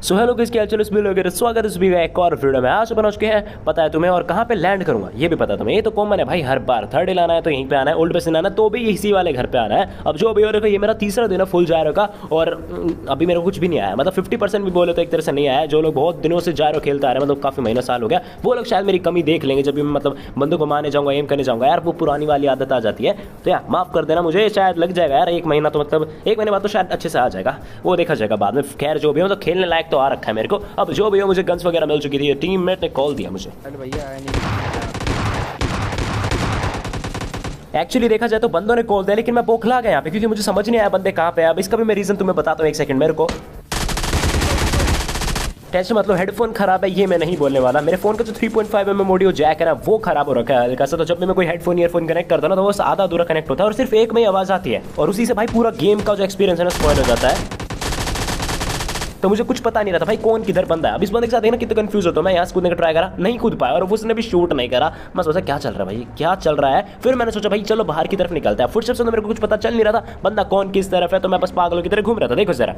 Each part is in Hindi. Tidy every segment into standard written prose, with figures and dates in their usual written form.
सो हेलो किसके हाल, चलो इस वीडियो वगैरह स्वागत है सभी का एक और वीडियो में। आज बना चुके हैं, पता है तुम्हें, और कहाँ पे लैंड करूंगा ये भी पता है तुम्हें। ये तो कॉमन है भाई, हर बार थर्ड डे आना है तो यहीं पे आना है, ओल्ड बेसिन आना है तो भी इसी वाले घर पे आना है। अब जो अभी हो रहा है, ये मेरा तीसरा दिन है फुल जायरो का, और अभी मेरे को कुछ भी नहीं आया। मतलब 50% भी बोले तो एक तरह से नहीं आया। जो लोग बहुत दिनों से जायरो खेलते आ रहे हैं, मतलब काफी महीना साल हो गया, वो लोग शायद मेरी कमी देख लेंगे जब भी मैं मतलब बंदों को मारने जाऊंगा, एम करने जाऊंगा। यार वो पुरानी वाली आदत आ जाती है, तो यार माफ कर देना मुझे। शायद लग जाएगा यार 1 महीना, तो मतलब 1 महीने बाद तो शायद अच्छे से आ जाएगा, वो देखा जाएगा बाद में। खैर जो भी हो, तो खेलने लायक तो आ रखा है मेरे को। अब जो भी हो, मुझे गन्स वगैरह मिल चुकी थी, टीममेट ने कॉल दिया मुझे। एक्चुअली देखा जाए तो बंदों ने कॉल दिया, लेकिन मैं बौखला गया यहाँ पे, क्योंकि मुझे समझ नहीं आया बंदे कहाँ पे। अब इसका भी मैं रीजन तुम्हें बताता हूँ, 1 सेकंड मेरे को। टेस्ट मतलब हेडफोन खराब है ये मैं नहीं बोलने वाला। मेरे फोन का जो 3.5 mm ऑडियो जैक है ना, वो खराब हो रखा है हल्का सा। तो जब भी मैं कोई हेडफोन ईयरफोन कनेक्ट करता हूं ना, तो वो आधा अधूरा कनेक्ट होता है और सिर्फ एक में ही आवाज आती है, और उसी से भाई पूरा गेम का जो एक्सपीरियंस है ना स्पॉइल हो जाता है। तो मुझे कुछ पता नहीं रहा था भाई कौन किधर बंदा है। अब इस बंदे के साथ देखना कितना कंफ्यूज होता है। मैं यहाँ से कूदने का ट्राई करा, नहीं कूद पाया, और उसने भी शूट नहीं करा। मैं सोचा क्या चल रहा है भाई, क्या चल रहा है। फिर मैंने सोचा भाई चलो बाहर की तरफ निकलता है। फुटस्टेप्स से तो मेरे को कुछ पता चल नहीं रहा था बंदा कौन किस तरफ है, तो मैं बस पागलों की तरह घूम रहा था। देखो जरा,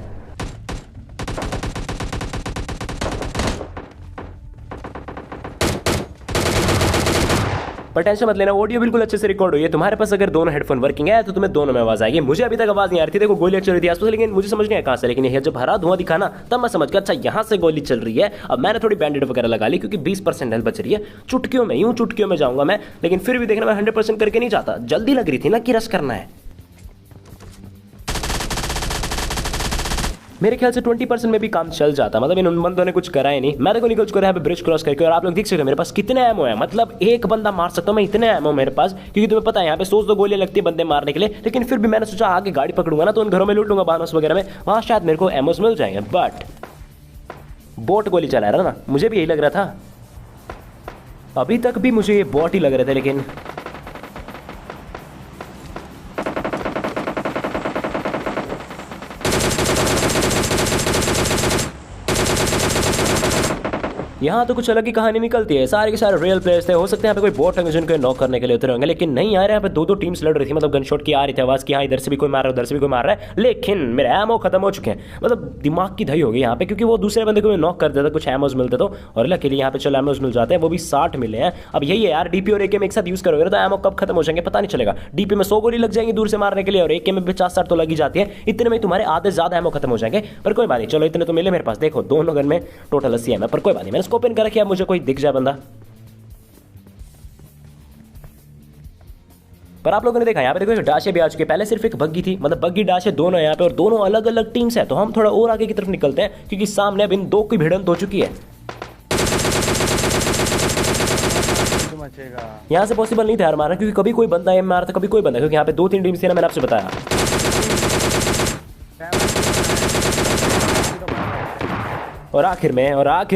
पर टेंशन मत लेना, ऑडियो बिल्कुल अच्छे से रिकॉर्ड हुई है। तुम्हारे पास अगर दोनों हेडफोन वर्किंग है तो तुम्हें दोनों में आवाज आएगी। मुझे अभी तक आवाज नहीं आ रही थी, देखो गोलियां चल रही थी आसपास, लेकिन मुझे समझ नहीं आया कहां से। लेकिन ये जब हरा धुआं दिखा ना, तब मैं समझ गया अच्छा यहाँ से गोली चल रही है। अब मैंने थोड़ी बैंडेड वगैरह लगा ली, क्योंकि 20% हेल्थ बच रही है। चुटकियों में, यूं चुटकियों में जाऊंगा मैं, लेकिन फिर भी देखना मैं 100% करके नहीं जाता। जल्दी लग रही थी ना कि रश करना है। मेरे ख्याल से 20% में भी काम चल जाता। मतलब इन बंदों ने कुछ करा ही नहीं। मैं देखो निकल चुका है ब्रिज क्रॉस करके, और आप लोग देख सकते हो मेरे पास कितने एमओ है। मतलब एक बंदा मार सकता हूं मैं, इतने एमओ मेरे पास। क्योंकि तुम्हें पता है यहाँ पे 100 गोलियां लगती है बंदे मारने के लिए, लेकिन फिर भी मैंने सोचा आगे गाड़ी पकड़ूंगा ना, तो उन घरों में लूट लूंगा, बानोस वगैरह में, वहां शायद मेरे को एमओस मिल जाएंगे। बट बोट गोली चला रहा ना, मुझे भी यही लग रहा था। अभी तक भी मुझे ये बॉट ही लग रहे थे, लेकिन यहाँ तो कुछ अलग ही कहानी निकलती है। सारे के सारे रियल प्लेयर्स थे। हो सकते हैं यहाँ पे कोई बोट है जिनको नॉक करने के लिए उतरे होंगे, लेकिन नहीं यार, यहाँ पे 2-2 टीम्स लड़ रही थी। मतलब गनशॉट की आ रही थी आवाज की, हाँ इधर से भी कोई मार रहा है, उधर से भी कोई मार रहा है, लेकिन मेरे एमओ खत्म हो चुके हैं। मतलब दिमाग की दही हो गई यहाँ पे, क्योंकि वो दूसरे बंदे को नॉक कर देता, कुछ एमओज मिलते तो, और लकीली यहाँ पे चलो एमओज मिल जाते हैं, वो भी 60 मिले हैं। अब यही है यार, डीपी और एके में एक साथ यूज करोगे तो एमओ कब खत्म हो जाएंगे पता नहीं चलेगा। डीपी में 100 गोली लग जाएंगी दूर से मारने के लिए, और एके में 50-60 तो लगी जाती है। इतने में तुम्हारे आधे ज्यादा एमओ खत्म हो जाएंगे। पर कोई बात नहीं, चलो इतने तो मिले मेरे पास। देखो दोनों गन में टोटल 80 एमओ, पर कोई बात नहीं, मैंने स्कोप इन कर रखा है, मुझे कोई दिख जाए बंदा। पर आप लोगों ने देखा यहाँ पे देखो डाशे भी आ चुके। पहले सिर्फ एक बग्गी थी, मतलब बग्गी डाशे दोनों यहाँ पे, और दोनों अलग अलग टीम्स है। तो हम थोड़ा और आगे की तरफ निकलते हैं, क्योंकि सामने अब इन 2 की भिड़ंत हो चुकी है। यहाँ से पॉसिबल नहीं था यार मारना, क्योंकि कभी कोई बंदा एम मारता, कभी कोई बंदा, क्योंकि यहाँ पे 2-3 टीम्स थी ना, मैंने आपसे बताया। और आखिर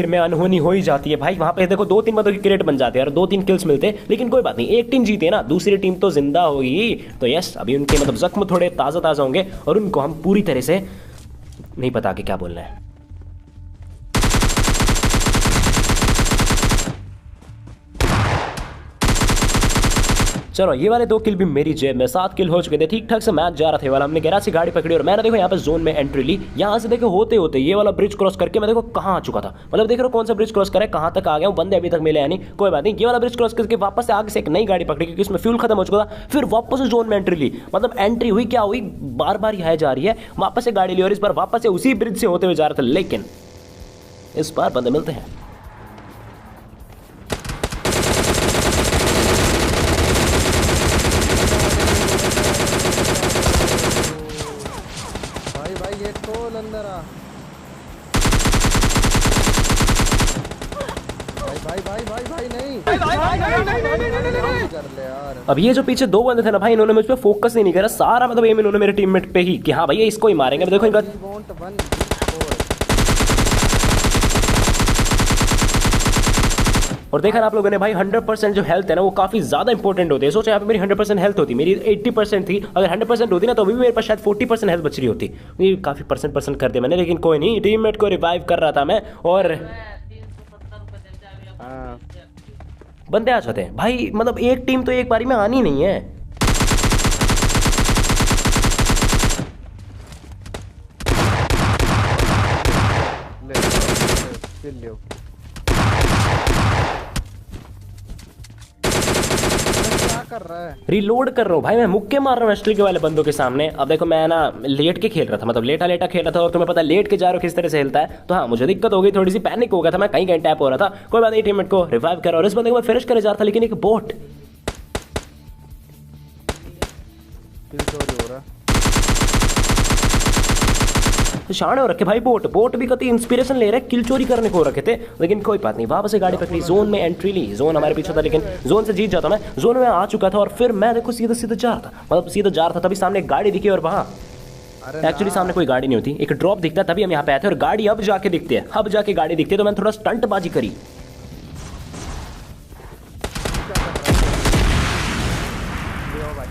में अनहोनी हो ही जाती है भाई। वहां पे देखो 2-3 बंदों की क्रेट बन जाते हैं और 2-3 किल्स मिलते हैं, लेकिन कोई बात नहीं, एक टीम जीती है ना, दूसरी टीम तो जिंदा होगी। तो यस, अभी उनके मतलब जख्म थोड़े ताजा होंगे, और उनको हम पूरी तरह से नहीं पता कि क्या बोलना है। चलो ये वाले 2 किल भी मेरी जेब में, 7 किल हो चुके थे। ठीक ठाक से मैच जा रहा था वाला। हमने गैराज से गाड़ी पकड़ी, और मैंने देखो यहाँ पे जोन में एंट्री ली। यहाँ से देखो होते होते ये वाला ब्रिज क्रॉस करके मैं देखो कहाँ आ चुका था। मतलब देख रहे हो कौन सा ब्रिज क्रॉस करे, कहाँ तक आ गया हूँ। बंदे अभी तक मिले नहीं, कोई बात नहीं। ये वाला ब्रिज क्रॉस करके वापस से आगे से एक नई गाड़ी पकड़ी, क्योंकि उसमें फ्यूल खत्म हो चुका था। फिर वापस से जोन में एंट्री ली। मतलब एंट्री हुई क्या हुई, बार बार यहाँ जा रही है, वापस से गाड़ी ली, और इस बार वापस से उसी ब्रिज से होते हुए जा रहा था, लेकिन इस बार बंदे मिलते हैं। अंदर आ भाई नहीं कर ले यार। अब ये जो पीछे 2 बंदे थे ना भाई, इन्होंने मुझ पे फोकस ही नहीं करा सारा। मतलब एम इन्होंने मेरे टीममेट पे ही कि हाँ भैया इसको ही मारेंगे। देखो इनका और देखा ना आप लोगों ने भाई, 100% जो हेल्थ है ना, वो काफी ज्यादा इंपॉर्टेंट होती है। सोचा यहाँ पे मेरी 100% हेल्थ होती, मेरी 80% थी। अगर 100% होती ना, तो अभी भी मेरे पास शायद 40% हेल्थ बच रही होती। ये काफी परसेंट कर दिया मैंने, लेकिन कोई नहीं, टीममेट को रिवाइव कर रहा था मैं, और बंदे आ जाते हैं भाई। मतलब एक टीम तो एक बारी में आनी नहीं है। किल लियो। क्या कर रहा है? रिलोड कर रहा हूँ भाई, मैं मुक्के मार रहा हूँ एस्ट्री के वाले बंदों के सामने। अब देखो मैं ना लेट के खेल रहा था, मतलब लेटा लेटा खेल रहा था, और तुम्हें पता है लेट के जा रहे हो किस तरह से हिलता है। तो हाँ मुझे दिक्कत हो गई, थोड़ी सी पैनिक हो गया था, मैं कहीं कहीं टैप हो रहा था। कोई बात नहीं, टीममेट को रिवाइव करा और इस बंदे को मैं फिनिश करे जा रहा था, लेकिन एक बोट किल चोरी हो रहा है। शान हो रखे भाई। बोट भी कभी इंस्पिरेशन ले रहे हैं, किल चोरी करने को रखे थे, लेकिन कोई बात नहीं। वापस से गाड़ी पकड़ी, जोन में एंट्री ली। जोन हमारे पीछे था, लेकिन जोन से जीत जाता मैं। जोन में आ चुका था और फिर मैं देखो सीधा सीधा जा रहा था, मतलब सीधा जा रहा था, तभी सामने एक गाड़ी दिखी और वहाँ अरे एक्चुअली सामने कोई गाड़ी नहीं होती, एक ड्रॉप दिखता है, तभी हम यहाँ पे आए थे। और गाड़ी अब जाके दिखती है, अब जाके गाड़ी दिखती है, तो मैंने थोड़ा स्टंटबाजी करी।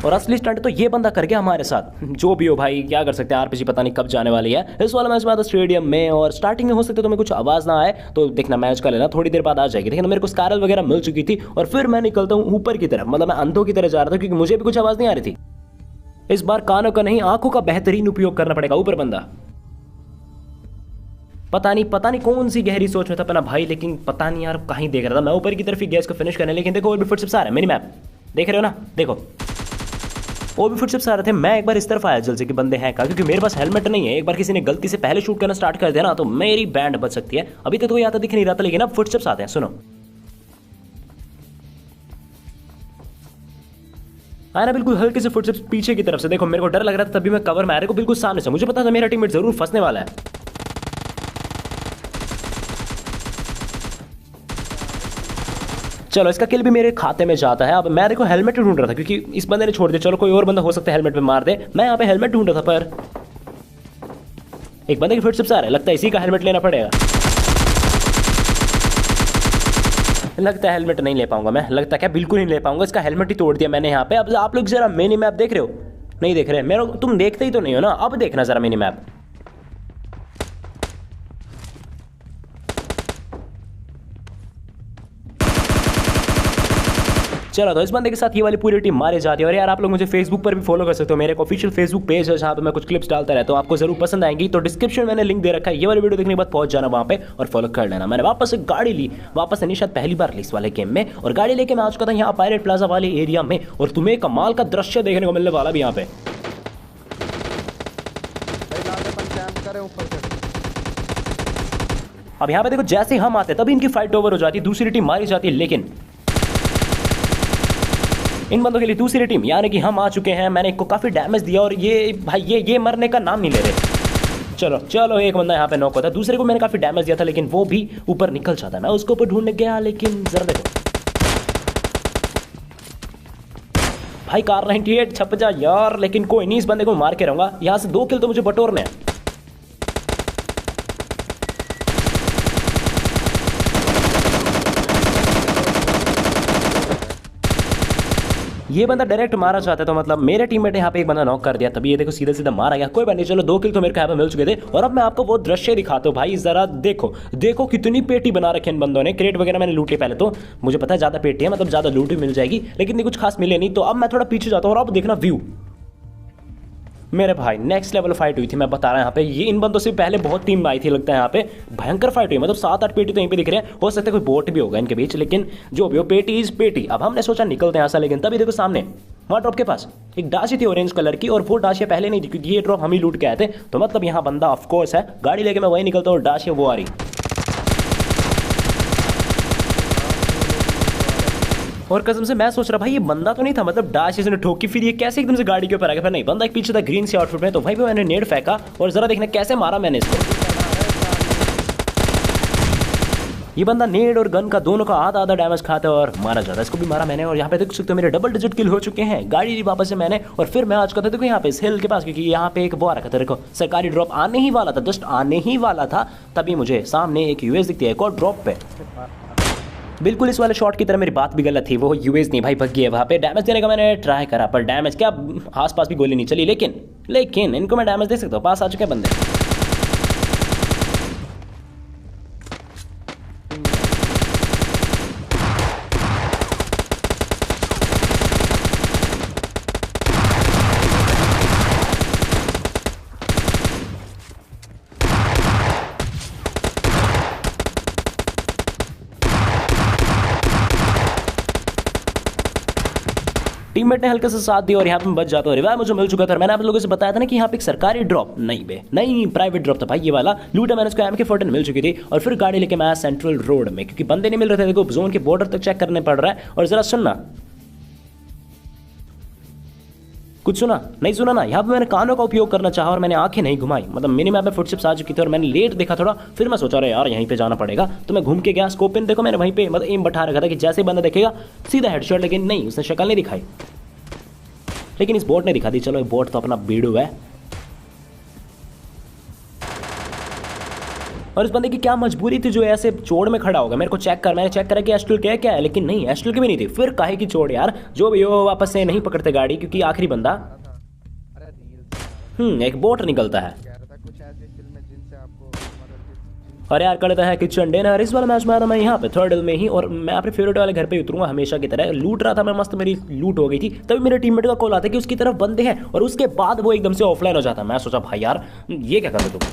और असली स्टंट तो ये बंदा कर गया हमारे साथ। जो भी हो भाई, क्या कर सकते हैं, आरपीजी पता नहीं कब जाने वाली है। इस वाला मैच में आता स्टेडियम में, और स्टार्टिंग में हो सकता है तुम्हें कुछ आवाज़ ना आए, तो देखना मैच का लेना, थोड़ी देर बाद आ जाएगी। लेकिन मेरे को स्कारल वगैरह मिल चुकी थी, और फिर मैं निकलता हूँ ऊपर की तरफ, मतलब मैं अंधों की तरह जा रहा था, क्योंकि मुझे भी कुछ आवाज़ नहीं आ रही थी। इस बार कानों का नहीं, आंखों का बेहतरीन उपयोग करना पड़ेगा। ऊपर बंदा पता नहीं कौन सी गहरी सोच में था अपना भाई, लेकिन पता नहीं यार कहीं देख रहा था मैं ऊपर की तरफ ही गैस को फिनिश करने। लेकिन देखो और भी फुटस्टेप्स आ रहे हैं, मिनी मैप देख रहे हो ना, देखो और भी फुटस्टेप्स आ रहे थे। मैं एक बार इस तरफ आया जल्द से कि बंदे हैं का, क्योंकि मेरे पास हेलमेट नहीं है। एक बार किसी ने गलती से पहले शूट करना स्टार्ट कर दिया ना, तो मेरी बैंड बच सकती है। अभी तक तो कोई आता दिख नहीं रहा था, लेकिन अब फुटस्टेप्स आते हैं, सुनो। आया ना बिल्कुल हल्के से फुटस्टेप्स पीछे की तरफ से। देखो मेरे को डर लग रहा था, तभी मैं कवर में आ रहा को बिल्कुल सामने से। मुझे पता था मेरा टीममेट जरूर फंसने वाला है। चलो इसका किल भी मेरे खाते में जाता है। अब मैं देखो हेलमेट ढूंढ रहा था, क्योंकि इस बंदे ने छोड़ दिया। चलो कोई और बंदा हो सकता है हेलमेट पे मार दे, मैं यहाँ पे हेलमेट ढूंढ रहा था, पर एक बंदे के फुटस्टेप्स आ रहे हैं। लगता है इसी का हेलमेट लेना पड़ेगा। लगता है हेलमेट नहीं ले पाऊंगा मैं, लगता है क्या बिल्कुल नहीं ले पाऊंगा। इसका हेलमेट ही तोड़ दिया मैंने यहाँ पे। अब आप लोग जरा मिनी मैप देख रहे हो, नहीं देख रहे मेरा, तुम देखते ही तो नहीं हो ना। अब देखना जरा मिनी मैप। चलो तो इस बंदे के साथ ये वाली पूरी टीम मारे जाती है। और यार आप लोग मुझे फेसबुक पर भी फॉलो कर सकते हो, मेरे एक ऑफिशियल फेसबुक पेज है जहाँ पे मैं कुछ क्लिप्स डालता रहता हूँ, आपको जरूर पसंद आएंगी। तो डिस्क्रिप्शन में मैंने लिंक दे रखा है, ये वाली वीडियो देखने के बाद पहुंच जाना वहाँ पे और फॉलो कर लेना। मैंने वापस से गाड़ी ली, वापस नहीं शायद पहली बार ली इस वाले गेम में, और गाड़ी लेके मैं आ चुका था यहाँ पायरेट प्लाजा वाले एरिया में। और तुम्हें कमाल का दृश्य देखने को मिलने वाला भी यहाँ पे। अब यहाँ पे देखो जैसे हम आते तभी इनकी फाइट ओवर हो जाती है, दूसरी टीम मारी जाती है। लेकिन इन बंदों के लिए दूसरी टीम यानी कि हम आ चुके हैं। मैंने एक को काफी डैमेज दिया, और ये भाई ये मरने का नाम नहीं ले रहे। चलो एक बंदा यहाँ पे नॉक होता है, दूसरे को मैंने काफी डैमेज दिया था, लेकिन वो भी ऊपर निकल जाता है। मैं उसको ऊपर ढूंढने गया, लेकिन जरा देखो भाई कार 98 छप जा यार। लेकिन कोई नहीं, इस बंदे को मार के रहूंगा। यहाँ से 2 किल तो मुझे बटोरने हैं। ये बंदा डायरेक्ट मारा चाहता है, तो मतलब मेरे टीममेट ने यहाँ पे एक बंदा नॉक कर दिया, तभी ये देखो सीधा सीधा मारा गया। कोई बात नहीं, चलो 2 किल तो मेरे को यहाँ पे मिल चुके थे। और अब मैं आपको वो दृश्य दिखाता हूँ भाई, जरा देखो कितनी पेटी बना रखी है इन बंदों ने। क्रेट वगैरह मैंने लूट ली पहले, तो मुझे पता है ज्यादा पेटी है, मतलब ज्यादा लूट भी मिल जाएगी, लेकिन कुछ खास मिले नहीं। तो अब मैं थोड़ा पीछे जाता हूँ, और अब देखना व्यू मेरे भाई। नेक्स्ट लेवल फाइट हुई थी, मैं बता रहा हूँ यहाँ पे। ये इन बंदों से पहले बहुत टीम आई थी, लगता है यहाँ पे भयंकर फाइट हुई, मतलब 7-8 पेटी तो यहीं पे दिख रहे हैं। हो सकता है कोई बोट भी होगा इनके बीच, लेकिन जो भी हो पेटी इज पेटी। अब हमने सोचा निकलते हैं ऐसा, लेकिन तभी देखो सामने वहाँ ड्रॉप के पास एक डाशी थी ऑरेंज कलर की, और वो डाशिया पहले नहीं थी, क्योंकि ये ड्रॉप हम ही लूट के आए थे। तो मतलब यहाँ बंदा ऑफकोर्स है। गाड़ी लेके मैं वही निकलता हूँ, और डाशिया वो आ रही। और कसम से मैं सोच रहा भाई ये बंदा तो नहीं था, मतलब डाश इसने ठोकी, फिर ये कैसे एकदम से गाड़ी के ऊपर आ गया। फिर नहीं, बंदा एक पीछे था ग्रीन सी आउटफिट में। तो भाई मैंने नेड फेंका, और जरा देखना कैसे मारा मैंने इसको। ये बंदा नेड और गन का दोनों का आधा डैमेज खाता है और मारा जाता है। इसको भी मारा मैंने, और यहाँ पे देख सकते हो मेरे डबल डिजिट किल हो चुके हैं। गाड़ी ली वापस से मैंने, और फिर मैं आज का था देखो यहाँ पे इस हिल के पास, क्योंकि यहाँ पे एक वो आ रखा था। देखो सरकारी ड्रॉप आने ही वाला था, जस्ट आने ही वाला था, तभी मुझे सामने एक यूएस दिखती है एक और ड्रॉप पे। बिल्कुल इस वाले शॉट की तरह मेरी बात भी गलत थी, वो यूएस नहीं भाई भग गई है वहाँ पे। डैमेज देने का मैंने ट्राई करा, पर डैमेज क्या, आसपास भी गोली नहीं चली। लेकिन इनको मैं डैमेज दे सकता हूँ, पास आ चुके हैं बंदे। टीममेट ने हल्का सा साथ दिया और यहाँ पे मैं बच जाता हूँ। रिवाइव मुझे मिल चुका था और मैंने आप लोगों से बताया था ना कि यहाँ पे एक सरकारी ड्रॉप नहीं बे, नहीं प्राइवेट ड्रॉप था भाई ये वाला। लूटा मैंने उसको MK14 मिल चुकी थी और फिर गाड़ी लेके मैं आया सेंट्रल रोड में, क्योंकि बंदे नहीं मिल रहे थे। देखो जोन के बॉर्डर तक चेक करने पड़ रहा है। और जरा सुनना, कुछ सुना नहीं सुना ना, यहाँ पे मैंने कानों का उपयोग करना चाहा और मैंने आंखें नहीं घुमाई। मतलब मिनी मैप में फुटस्टेप्स आ चुकी थी और मैंने लेट देखा थोड़ा, फिर मैं सोचा रहा यार यहीं पे जाना पड़ेगा। तो मैं घूम के गया, स्कोप इन देखो मैंने वहीं पे मतलब एम बैठा रखा था कि जैसे ही बंदा देखेगा सीधा हेडशॉट, लेकिन नहीं उसने शक्ल नहीं दिखाई। लेकिन इस बोट ने दिखा दी। चलो ये बोट तो अपना बीड़ू है। और इस बंदे की क्या मजबूरी थी जो ऐसे चोड़ में खड़ा होगा। मेरे को चेक कर, मैंने चेक करा कि एस्ट्रल क्या है, लेकिन नहीं एस्ट्रल की भी नहीं थी। फिर काहे की चोड़ यार, जो भी हो वापस से नहीं पकड़ते गाड़ी, क्योंकि आखिरी बंदा अरे रील्स एक बोट निकलता है। कह रहा था कुछ ऐसी फिल्म है जिनसे आपको और यार करता है किचन डिनर। इस वाला मैच मारा मैं यहाँ पे थर्ड में ही, और मैं अपने फेवरेट वाले घर पे उतरूंगा हमेशा की तरह। लूट रहा था मैं मस्त, मेरी लूट हो गई थी। तभी मेरे टीममेट का कॉल आता है कि उसकी तरफ बंदे हैं, और उसके बाद वो एकदम से ऑफलाइन हो जाता है। मैं सोचा भाई यार ये क्या कर रहे तुम।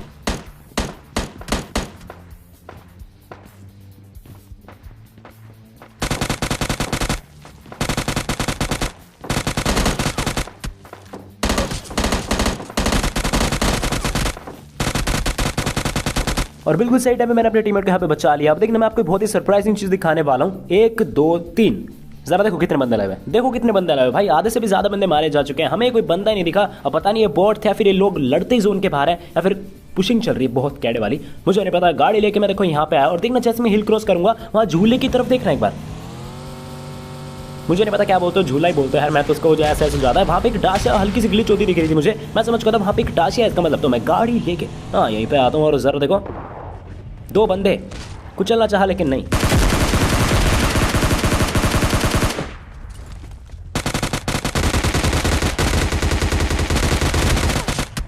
और बिल्कुल सही टाइम में मैंने अपने टीममेट को यहाँ पे बचा लिया। अब देखना मैं आपको बहुत ही सरप्राइजिंग चीज दिखाने वाला हूँ। 1 2 3 जरा देखो कितने बंदे लगे, देखो कितने बंदे लगे भाई। आधे से भी ज्यादा बंदे मारे जा चुके हैं, हमें कोई बंदा ही नहीं दिखा। अब पता नहीं ये बोट थे या फिर ये लोग लड़ते ही जोन के बाहर है या फिर पुशिंग चल रही है बहुत कैडे वाली, मुझे नहीं पता। गाड़ी लेके मैं देखो यहाँ पे आया और देखना जैसे मैं हिल क्रॉस करूंगा वहां झूले की तरफ देखना एक बार। मुझे नहीं पता क्या बोलते हो, झूला ही बोलते हैं यार, मैं तो उसको जो ऐसे ऐसे जाता है। वहाँ पे एक डाशिया हल्की सी ग्लिच होती दिख रही थी मुझे, मैं समझ गया था वहाँ पे एक डाशिया है, इसका मतलब तो मैं गाड़ी लेके हाँ यहीं पे आता हूँ। और जरा देखो 2 बंदे कुचलना चाहा लेकिन नहीं।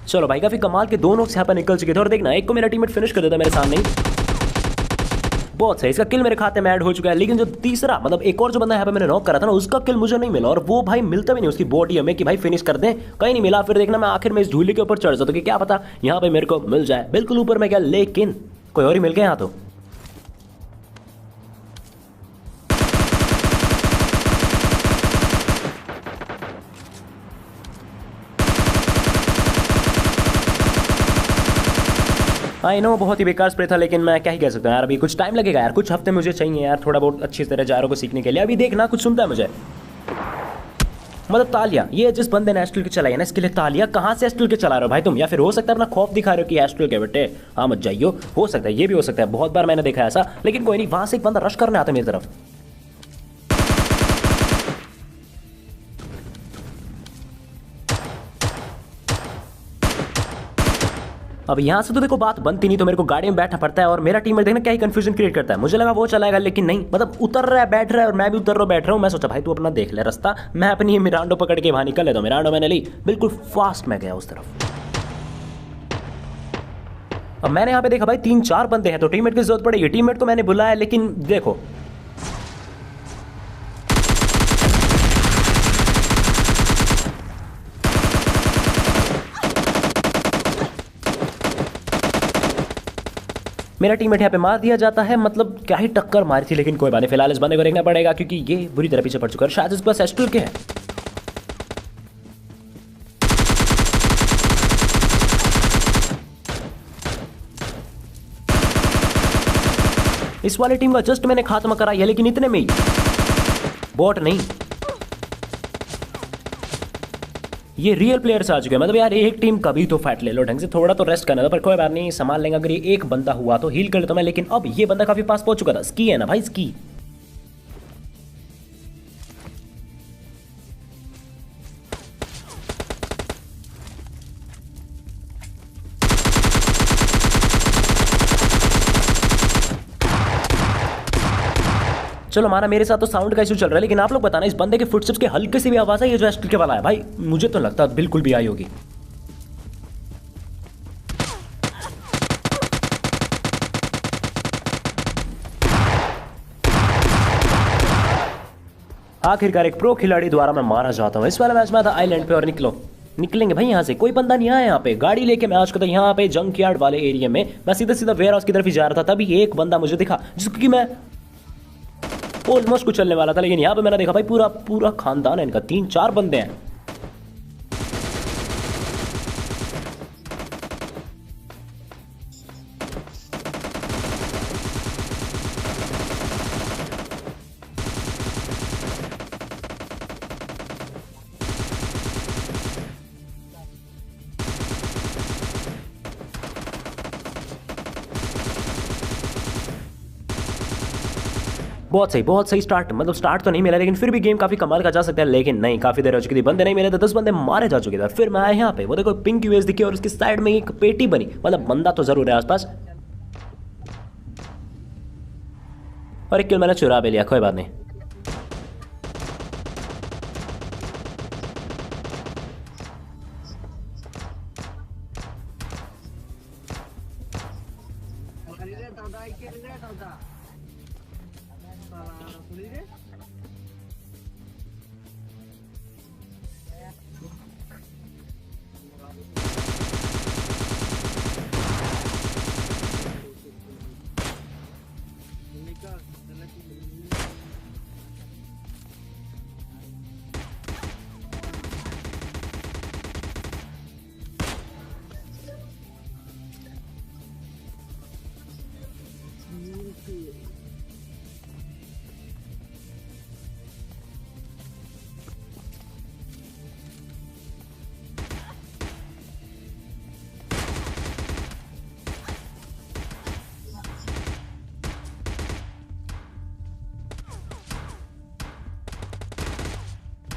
चलो भाई काफी कमाल के 2 नॉक्स यहाँ पर निकल चुके थे। और देखना एक को मेरा टीममेट फिनिश कर देता मेरे सामने ही, बहुत सही। इसका किल मेरे खाते में ऐड हो चुका है। लेकिन जो तीसरा मतलब एक और जो बंदा यहाँ पे मैंने नॉक करा था ना, उसका किल मुझे नहीं मिला। और वो भाई मिलता भी नहीं उसकी बॉडी हमें कि भाई फिनिश कर दें, कहीं नहीं मिला। फिर देखना मैं आखिर में इस झूले के ऊपर चढ़ जाता कि क्या पता यहाँ पे मेरे को मिल जाए। बिल्कुल ऊपर में गया लेकिन कोई और ही मिल गया यहाँ तो। आई नो बहुत ही बेकार स्प्रे था, लेकिन मैं क्या ही कह सकता हूँ यार। अभी कुछ टाइम लगेगा यार, कुछ हफ्ते मुझे चाहिए यार थोड़ा बहुत अच्छी तरह जायरो को सीखने के लिए। अभी देखना कुछ सुनता है मुझे, मतलब तालियां। ये जिस बंदे ने एस्ट्रल के चलाई है ना, इसके लिए तालियां। कहाँ से एस्ट्रल के चला रहे हो भाई तुम, या फिर हो सकता है अपना खौफ दिखा रहे हो कि एस्ट्रल के बेटे हाँ मत जाइयो। हो सकता है, ये भी हो सकता है, बहुत बार मैंने देखा ऐसा। लेकिन कोई नहीं, वहां से एक बंदा रश करने आता है मेरी तरफ। अब यहाँ से तो देखो बात बनती नहीं, तो मेरे को गाड़ी में बैठना पड़ता है। और मेरा टीम में देखना क्या ही कंफ्यूजन क्रिएट करता है। मुझे लगा वो चलाएगा लेकिन नहीं, मतलब उतर रहा है बैठ रहा है और मैं भी उतर रहा हूँ बैठ रहा हूँ। मैं सोचा भाई तू अपना देख ले रास्ता, मैं अपनी मिरांडो पकड़ के वहां निकल लेता हूँ। मिरांडो मैंने ली, बिल्कुल फास्ट मैं गया उस तरफ। अब मैंने यहाँ पे देखा भाई 3-4 बंदे हैं, तो टीममेट की जरूरत पड़ेगी। टीममेट को मैंने बुलाया लेकिन देखो मेरा टीममेट यहाँ पे मार दिया जाता है। मतलब क्या ही टक्कर मारी थी, लेकिन कोई बात नहीं। फिलहाल इस बंदे को देखना पड़ेगा क्योंकि ये बुरी तरह पीछे पड़ चुका है। शायद इसके पास एस्ट्रल के है। इस वाली टीम का जस्ट मैंने खात्मा करा है, लेकिन इतने में ही बॉट नहीं, ये रियल प्लेयर्स आ चुके हैं। मतलब यार एक टीम कभी तो फाइट ले लो ढंग से, थोड़ा तो रेस्ट करना था, पर कोई बात नहीं संभाल लेंगे। अगर ये एक बंदा हुआ तो हील कर लेता मैं। लेकिन अब ये बंदा काफी पास पहुंच चुका था। स्की है ना भाई, स्की। चलो माना मेरे साथ तो साउंड का इशू चल रहा है, लेकिन आप लोग बताना इस बंदे के फुटस्टेप्स की हल्के से भी आवाज है ये जो एस्ट्रल के वाला है भाई, मुझे तो लगता है बिल्कुल भी आई होगी। आखिरकार एक प्रो खिलाड़ी द्वारा मैं मारा जाता हूँ। इस वाले मैच में था आइलैंड पे और निकलेंगे भाई यहाँ से। कोई बंदा नहीं आया यहाँ पे, गाड़ी लेके मैं आज को तो यहाँ पे जंक यार्ड वाले एरिया में मैं सीधा सीधा वेयर हाउस की तरफ ही जा रहा था। तभी एक बंदा मुझे दिखा जिसको कि मैं ऑलमोस्ट कुछ चलने वाला था, लेकिन यहाँ पे मैंने देखा भाई पूरा पूरा खानदान है इनका, 3-4 बंदे हैं। बहुत सही स्टार्ट, मतलब स्टार्ट तो नहीं मिला, लेकिन फिर भी गेम काफी कमाल का जा सकता है। लेकिन नहीं, काफी देर हो चुकी थी, बंदे नहीं मिले थे, 10 बंदे मारे जा चुके थे। फिर मैं आया यहाँ पे, वो देखो पिंक यूएस दिखी और उसकी साइड में एक पेटी बनी, मतलब बंदा तो जरूर है आसपास। और एक किल मैंने चुरा भी लिया, कोई बात नहीं।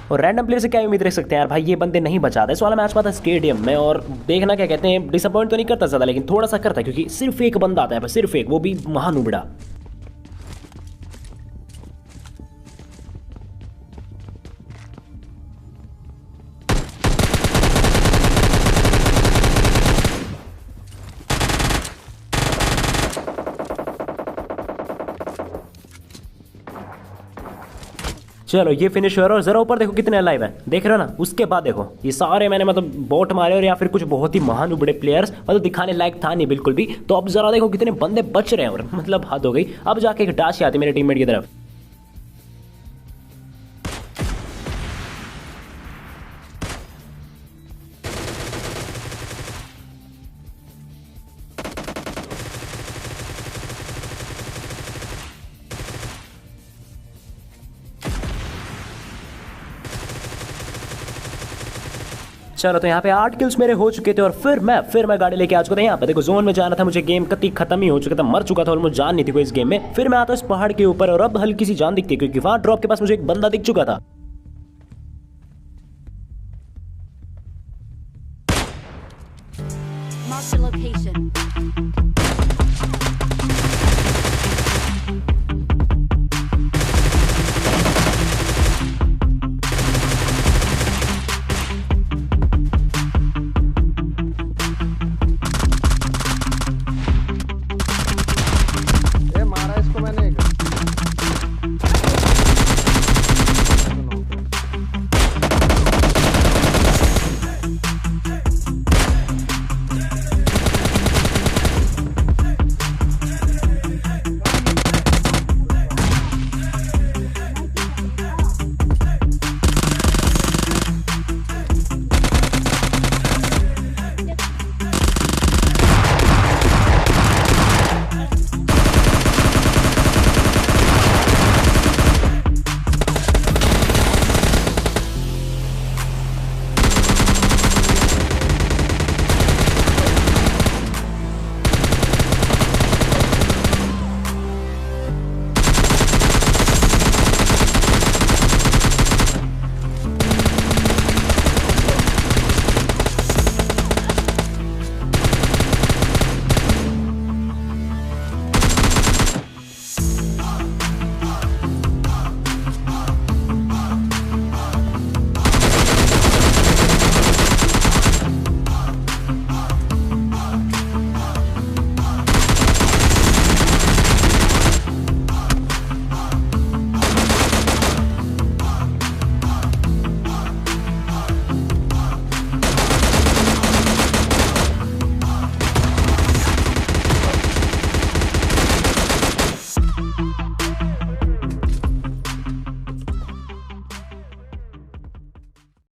और रैंडम प्लेयर से क्या उम्मीद रख सकते हैं यार भाई, ये बंदे नहीं बचाते। इस वाला मैच हुआ था स्टेडियम में, और देखना क्या कहते हैं, डिसअपॉइंट तो नहीं करता ज़्यादा, लेकिन थोड़ा सा करता है, क्योंकि सिर्फ एक बंदा आता है बस, सिर्फ एक, वो भी महानुबड़ा। चलो ये फिनिश हो रहा है, और जरा ऊपर देखो कितने लाइव हैं, देख रहे हो ना। उसके बाद देखो ये सारे मैंने मतलब बॉट मारे, और या फिर कुछ बहुत ही महान उबड़े प्लेयर्स, मतलब दिखाने लायक था नहीं बिल्कुल भी। तो अब जरा देखो कितने बंदे बच रहे हैं, और मतलब हद हो गई। अब जाके एक डाश आती मेरे टीममेट की तरफ। चलो तो यहाँ पे 8 किल्स मेरे हो चुके थे, और फिर मैं गाड़ी लेके आ चुका था यहाँ पे। देखो जोन में जाना था मुझे, गेम कति खत्म ही हो चुका था, मर चुका था और मुझे जान नहीं थी कोई इस गेम में। फिर मैं आता इस पहाड़ के ऊपर, और अब हल्की सी जान दिखती है, क्योंकि वहाँ ड्रॉप के पास मुझे एक बंदा दिख चुका था।